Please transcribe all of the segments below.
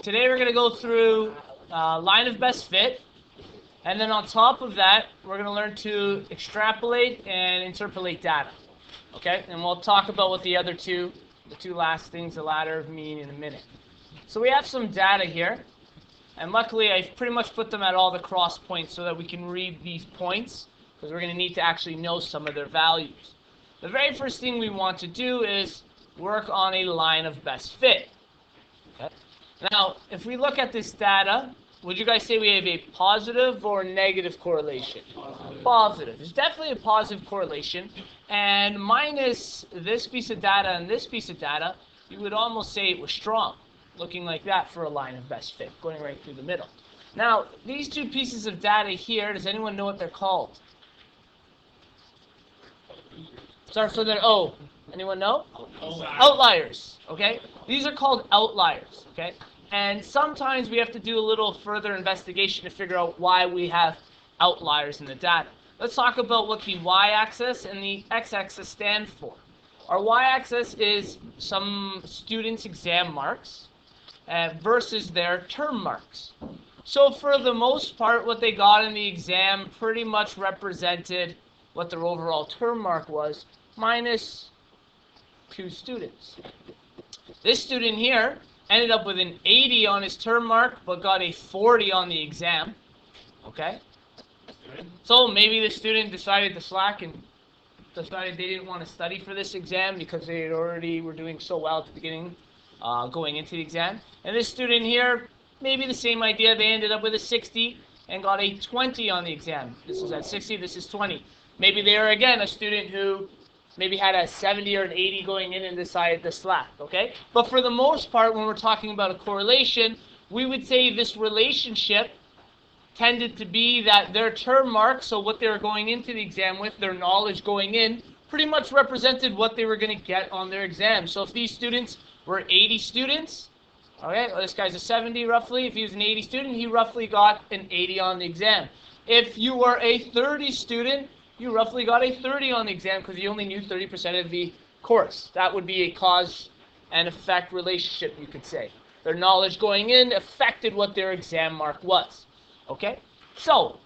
Today we're going to go through line of best fit, and then on top of that, we're going to learn to extrapolate and interpolate data. Okay, and we'll talk about what the two last things, the latter, mean in a minute. So we have some data here, and luckily I've pretty much put them at all the cross points so that we can read these points, because we're going to need to actually know some of their values. The very first thing we want to do is work on a line of best fit. Okay. Now, if we look at this data, would you guys say we have a positive or negative correlation? Positive. There's definitely a positive correlation, and minus this piece of data and this piece of data, you would almost say it was strong, looking like that for a line of best fit, going right through the middle. Now, these two pieces of data here, does anyone know what they're called? Starts with an O. Anyone know? Outliers. Okay? These are called outliers. Okay? And sometimes we have to do a little further investigation to figure out why we have outliers in the data. Let's talk about what the y-axis and the x-axis stand for. Our y-axis is some students' exam marks versus their term marks. So for the most part, what they got in the exam pretty much represented what their overall term mark was, minus 2 students. This student here ended up with an 80 on his term mark, but got a 40 on the exam. Okay? So maybe the student decided to slack and decided they didn't want to study for this exam because they already were doing so well at the beginning, going into the exam. And this student here, maybe the same idea. They ended up with a 60 and got a 20 on the exam. This is at 60, this is 20. Maybe they are, again, a student who maybe had a 70 or an 80 going in and decided to slack, okay? But for the most part, when we're talking about a correlation, we would say this relationship tended to be that their term mark, so what they were going into the exam with, their knowledge going in, pretty much represented what they were going to get on their exam. So if these students were 80 students, okay, well, this guy's a 70 roughly. If he was an 80 student, he roughly got an 80 on the exam. If you were a 30 student, you roughly got a 30 on the exam because you only knew 30% of the course. That would be a cause and effect relationship, you could say. Their knowledge going in affected what their exam mark was. Okay? So,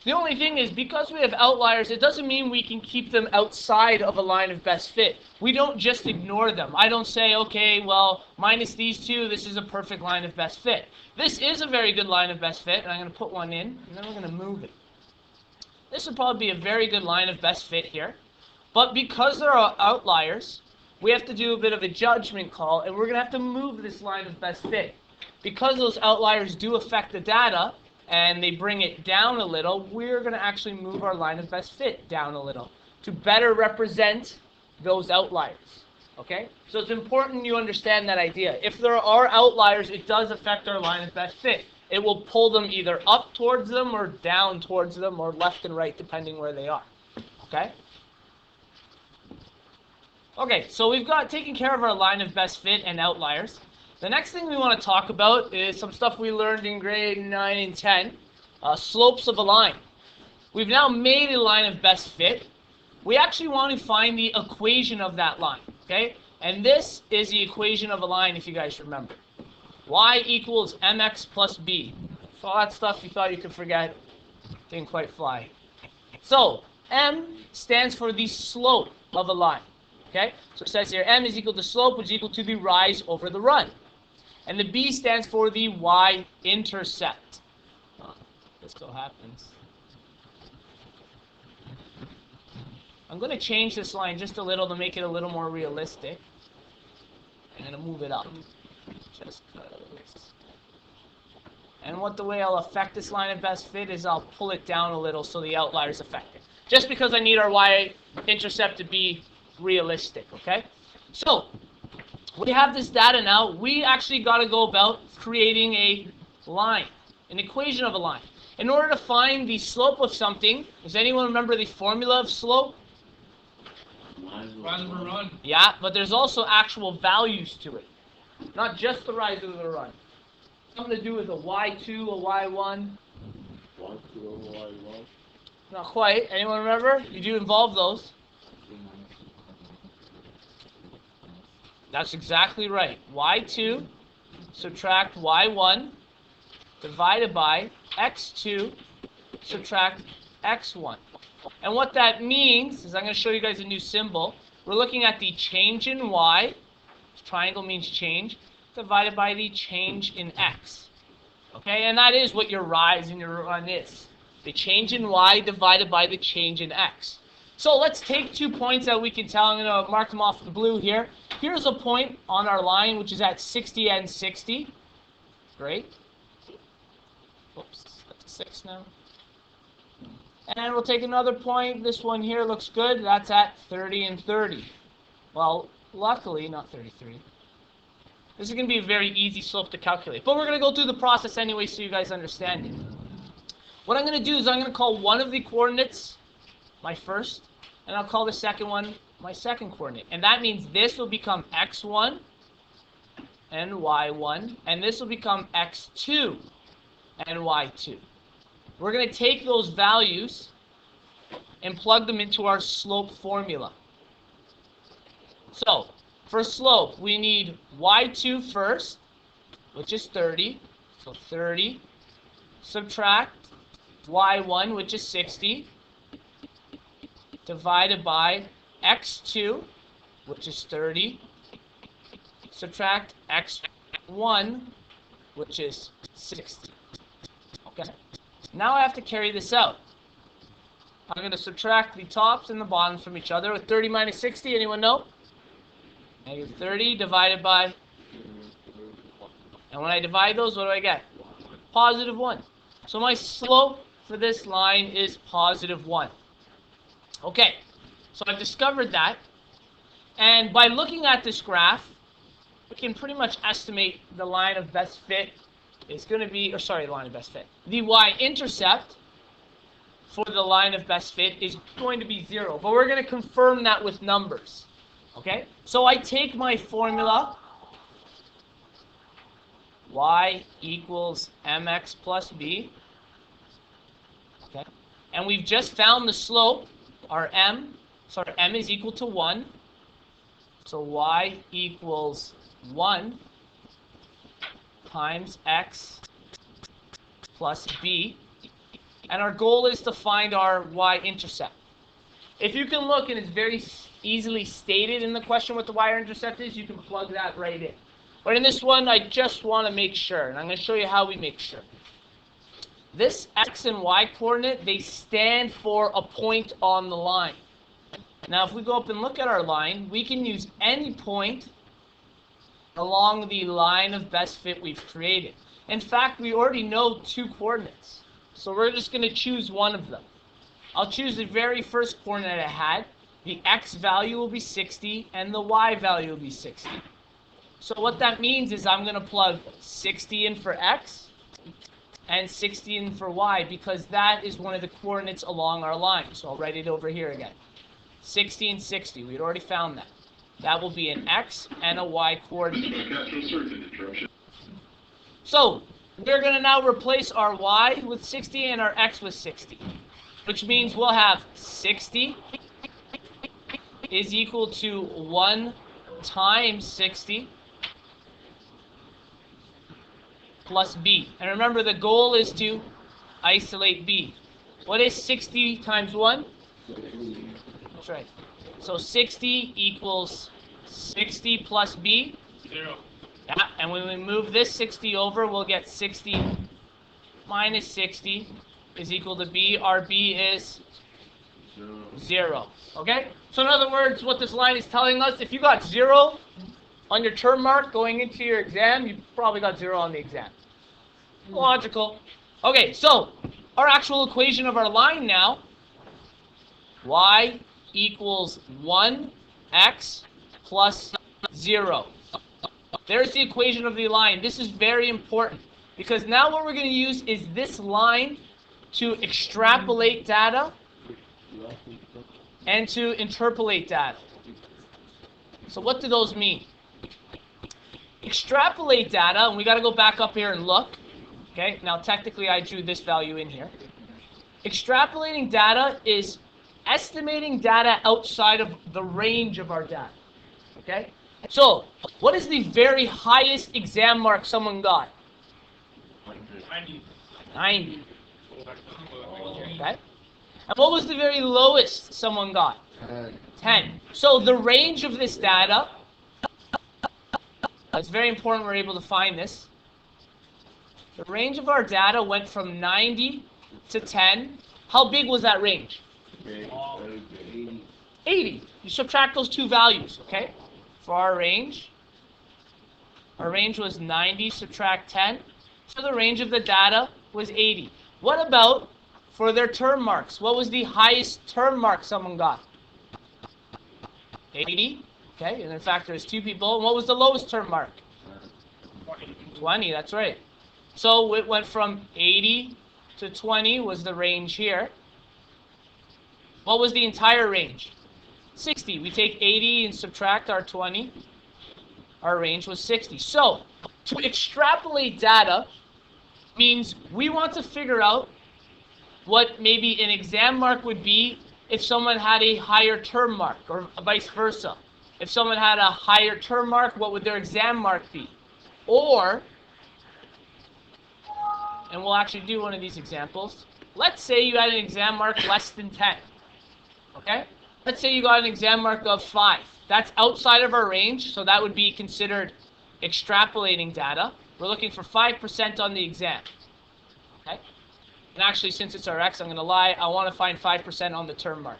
the only thing is, because we have outliers, it doesn't mean we can keep them outside of a line of best fit. We don't just ignore them. I don't say, okay, well, minus these two, this is a perfect line of best fit. This is a very good line of best fit, and I'm going to put one in, and then we're going to move it. This would probably be a very good line of best fit here. But because there are outliers, we have to do a bit of a judgment call, and we're going to have to move this line of best fit. Because those outliers do affect the data, and they bring it down a little, we're going to actually move our line of best fit down a little to better represent those outliers. Okay? So it's important you understand that idea. If there are outliers, it does affect our line of best fit. It will pull them either up towards them or down towards them or left and right depending where they are. Okay? Okay, so we've got taken care of our line of best fit and outliers. The next thing we want to talk about is some stuff we learned in grade 9 and 10, slopes of a line. We've now made a line of best fit. We actually want to find the equation of that line. Okay? And this is the equation of a line if you guys remember. Y equals mx plus b. So all that stuff you thought you could forget didn't quite fly. So m stands for the slope of a line. Okay? So it says here m is equal to slope, which is equal to the rise over the run. And the b stands for the y-intercept. This so happens. I'm going to change this line just a little to make it a little more realistic. I'm going to move it up. Just and what the way I'll affect this line of best fit is I'll pull it down a little so the outliers affect it. Just because I need our y-intercept to be realistic, okay? So, we have this data now. We actually got to go about creating a line, an equation of a line. In order to find the slope of something, does anyone remember the formula of slope? Rise over run. Yeah, but there's also actual values to it. Not just the rise over the run. Something to do with a y2, a y1. Y2 over Y1. Not quite. Anyone remember? Did you involve those? That's exactly right. Y2 subtract y1 divided by x2 subtract x1. And what that means is I'm going to show you guys a new symbol. We're looking at the change in y, triangle means change, divided by the change in x. Okay, and that is what your rise and your run is. The change in y divided by the change in x. So let's take 2 points that we can tell. I'm going to mark them off with blue here. Here's a point on our line which is at 60 and 60. Great. Oops, that's 6 now. And we'll take another point. This one here looks good. That's at 30 and 30. Well, luckily, not 33. This is going to be a very easy slope to calculate. But we're going to go through the process anyway so you guys understand it. What I'm going to do is I'm going to call one of the coordinates my first, and I'll call the second one my second coordinate. And that means this will become x1 and y1, and this will become x2 and y2. We're going to take those values and plug them into our slope formula. So, for slope, we need y2 first, which is 30. So 30, subtract y1, which is 60, divided by x2, which is 30, subtract x1, which is 60. Okay. Now I have to carry this out. I'm going to subtract the tops and the bottoms from each other with 30 minus 60. Anyone know? Negative 30 divided by, and when I divide those, what do I get? Positive 1. So my slope for this line is positive 1. Okay, so I've discovered that, and by looking at this graph, we can pretty much estimate the line of best fit is going to be, the line of best fit. The y-intercept for the line of best fit is going to be 0, but we're going to confirm that with numbers. Okay, so I take my formula, y equals mx plus b, okay, and we've just found the slope, our m is equal to 1, so y equals 1 times x plus b, and our goal is to find our y-intercept. If you can look, and it's very easily stated in the question what the y-intercept is, you can plug that right in. But in this one, I just want to make sure, and I'm going to show you how we make sure. This x and y coordinate, they stand for a point on the line. Now, if we go up and look at our line, we can use any point along the line of best fit we've created. In fact, we already know 2 coordinates, so we're just going to choose one of them. I'll choose the very first coordinate I had. The x value will be 60, and the y value will be 60. So what that means is I'm going to plug 60 in for x and 60 in for y, because that is one of the coordinates along our line. So I'll write it over here again. 60 and 60. We'd already found that. That will be an x and a y coordinate. So we're going to now replace our y with 60 and our x with 60. Which means we'll have 60 is equal to 1 times 60 plus b. And remember, the goal is to isolate b. What is 60 times 1? That's right. So 60 equals 60 plus b. 0. Yeah, and when we move this 60 over, we'll get 60 minus 60 is equal to b. Our b is 0. Okay? So in other words, what this line is telling us, if you got 0 on your term mark going into your exam, you probably got 0 on the exam. Logical. Okay, so our actual equation of our line now, y equals 1x plus 0. There's the equation of the line. This is very important, because now what we're going to use is this line to extrapolate data and to interpolate data. So what do those mean? Extrapolate data, and we got to go back up here and look. Okay, now technically I drew this value in here. Extrapolating data is estimating data outside of the range of our data. Okay, So, what is the very highest exam mark someone got? 90. Okay. And what was the very lowest someone got? 10. So the range of this data, it's very important we're able to find this. The range of our data went from 90 to 10. How big was that range? 80. You subtract those two values, okay? For our range was 90, subtract 10. So the range of the data was 80. What about for their term marks? What was the highest term mark someone got? 80. Okay, and in fact there's two people. And what was the lowest term mark? 20, that's right. So it went from 80 to 20 was the range here. What was the entire range? 60. We take 80 and subtract our 20. Our range was 60. So to extrapolate data means we want to figure out what maybe an exam mark would be if someone had a higher term mark, or vice versa. If someone had a higher term mark, what would their exam mark be? Or, and we'll actually do one of these examples, let's say you had an exam mark less than 10. Okay? Let's say you got an exam mark of 5. That's outside of our range, so that would be considered extrapolating data. We're looking for 5% on the exam. Okay? And actually, since it's our X, I'm going to lie. I want to find 5% on the term mark.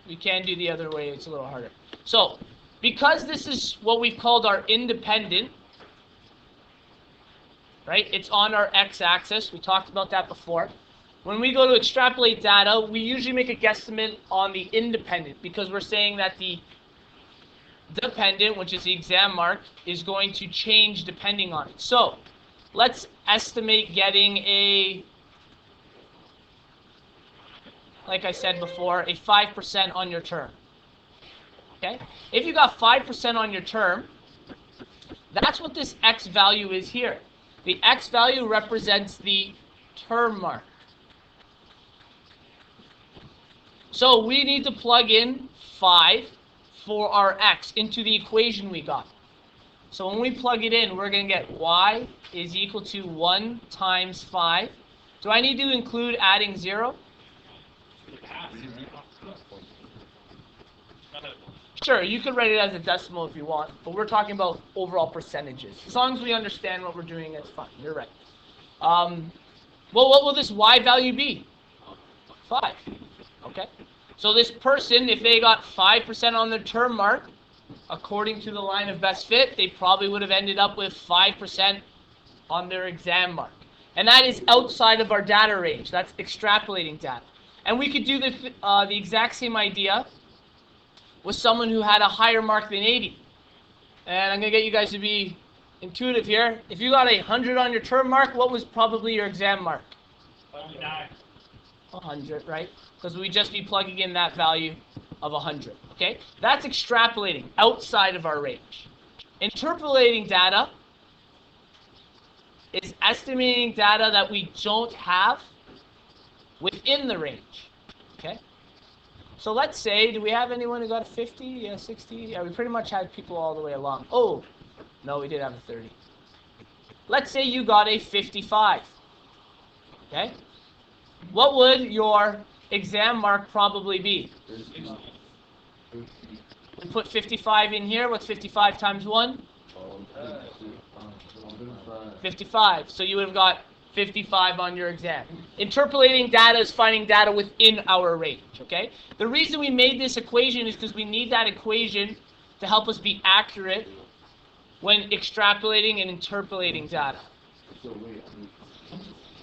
We can do the other way. It's a little harder. So, because this is what we've called our independent, right? It's on our X-axis. We talked about that before. When we go to extrapolate data, we usually make a guesstimate on the independent because we're saying that the dependent, which is the exam mark, is going to change depending on it. So, let's estimate getting a, like I said before, a 5% on your term. Okay? If you got 5% on your term, that's what this X value is here. The X value represents the term mark. So we need to plug in 5 for our X into the equation we got. So when we plug it in, we're going to get Y is equal to 1 times 5. Do I need to include adding 0? Sure, you can write it as a decimal if you want, but we're talking about overall percentages. As long as we understand what we're doing, it's fine. You're right. Well, what will this Y value be? 5. Okay. So this person, if they got 5% on their term mark, according to the line of best fit, they probably would have ended up with 5% on their exam mark. And that is outside of our data range. That's extrapolating data. And we could do the exact same idea with someone who had a higher mark than 80. And I'm going to get you guys to be intuitive here. If you got 100 on your term mark, what was probably your exam mark? 100, right? Because we'd just be plugging in that value of 100. Okay? That's extrapolating outside of our range. Interpolating data is estimating data that we don't have within the range. Okay? So let's say, do we have anyone who got a 50? Yeah, 60? Yeah, we pretty much had people all the way along. Oh, no, we did have a 30. Let's say you got a 55. Okay? What would your exam mark probably be? And put 55 in here. What's 55 times 1? 55. So you would have got 55 on your exam. Interpolating data is finding data within our range, okay? The reason we made this equation is because we need that equation to help us be accurate when extrapolating and interpolating data. So wait,